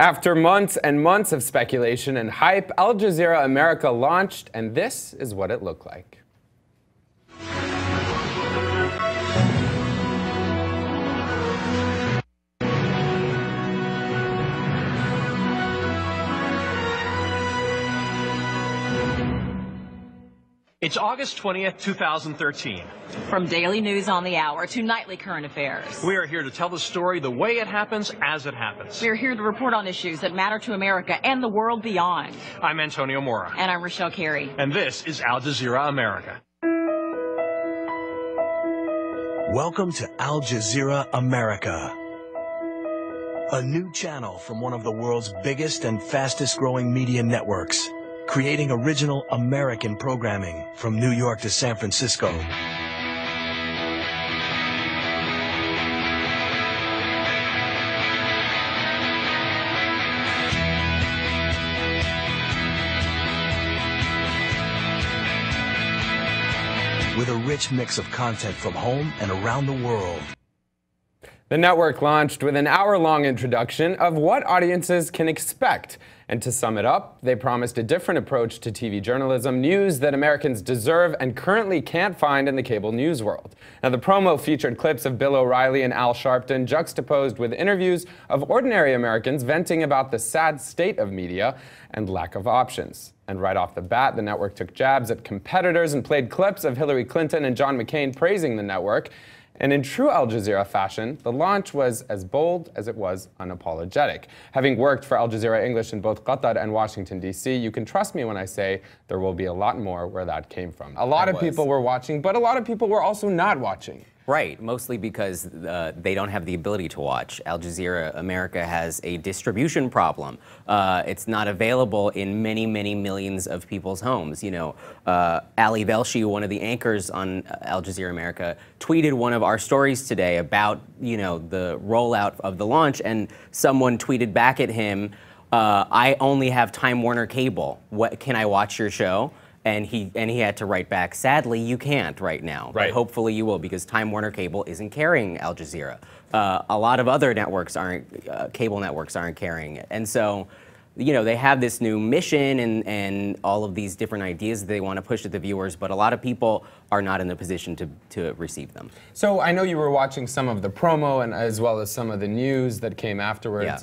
After months and months of speculation and hype, Al Jazeera America launched, and this is what it looked like. It's August 20th, 2013. From daily news on the hour to nightly current affairs. We are here to tell the story the way it happens as it happens. We're here to report on issues that matter to America and the world beyond. I'm Antonio Mora. And I'm Rochelle Carey. And this is Al Jazeera America. Welcome to Al Jazeera America, a new channel from one of the world's biggest and fastest growing media networks, creating original American programming from New York to San Francisco. With a rich mix of content from home and around the world. The network launched with an hour-long introduction of what audiences can expect. And to sum it up, they promised a different approach to TV journalism, news that Americans deserve and currently can't find in the cable news world. Now, the promo featured clips of Bill O'Reilly and Al Sharpton juxtaposed with interviews of ordinary Americans venting about the sad state of media and lack of options. And right off the bat, the network took jabs at competitors and played clips of Hillary Clinton and John McCain praising the network. And in true Al Jazeera fashion, the launch was as bold as it was unapologetic. Having worked for Al Jazeera English in both Qatar and Washington, D.C., you can trust me when I say there will be a lot more where that came from. A lot of people were watching, but a lot of people were also not watching. Right, mostly because they don't have the ability to watch. Al Jazeera America has a distribution problem. It's not available in many, many millions of people's homes. You know, Ali Velshi, one of the anchors on Al Jazeera America, tweeted one of our stories today about, you know, the rollout of the launch, and someone tweeted back at him, I only have Time Warner cable. What, can I watch your show? And he had to write back, sadly, you can't right now. Right. But hopefully you will, because Time Warner Cable isn't carrying Al Jazeera. A lot of other networks aren't, cable networks aren't carrying it. And so, you know, they have this new mission and all of these different ideas that they want to push to the viewers, but a lot of people are not in a position to receive them. So I know you were watching some of the promo and as well as some of the news that came afterwards. Yeah.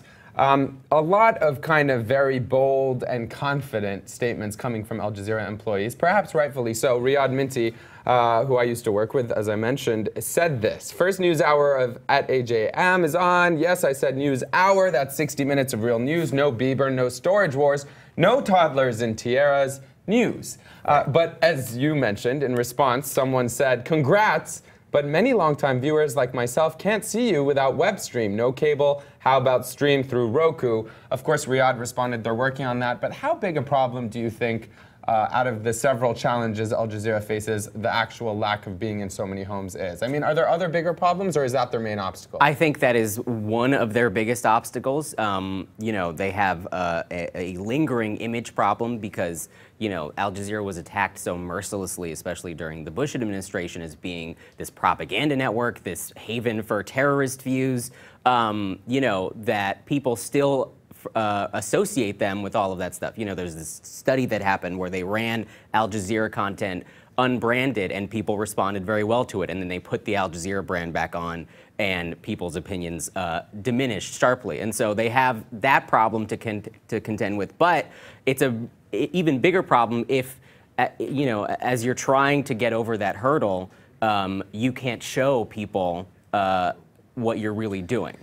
A lot of kind of very bold and confident statements coming from Al Jazeera employees, perhaps rightfully so. Riyad Minty, who I used to work with, as I mentioned, said this. First news hour of at AJM is on. Yes, I said news hour. That's 60 minutes of real news. No Bieber, no storage wars, no toddlers in tiaras. News. But as you mentioned, in response, someone said, congrats. But many longtime viewers like myself can't see you without web stream. No cable. How about stream through Roku? Of course, Riyadh responded they're working on that. But how big a problem do you think, out of the several challenges Al Jazeera faces, the actual lack of being in so many homes is? I mean, are there other bigger problems, or is that their main obstacle? I think that is one of their biggest obstacles. You know, they have a lingering image problem because, you know, Al Jazeera was attacked so mercilessly, especially during the Bush administration, as being this propaganda network, this haven for terrorist views, you know, that people still associate them with all of that stuff. You know, there's this study that happened where they ran Al Jazeera content unbranded and people responded very well to it, and then they put the Al Jazeera brand back on and people's opinions diminished sharply. And so they have that problem to contend with, but it's an even bigger problem if, you know, as you're trying to get over that hurdle, you can't show people what you're really doing.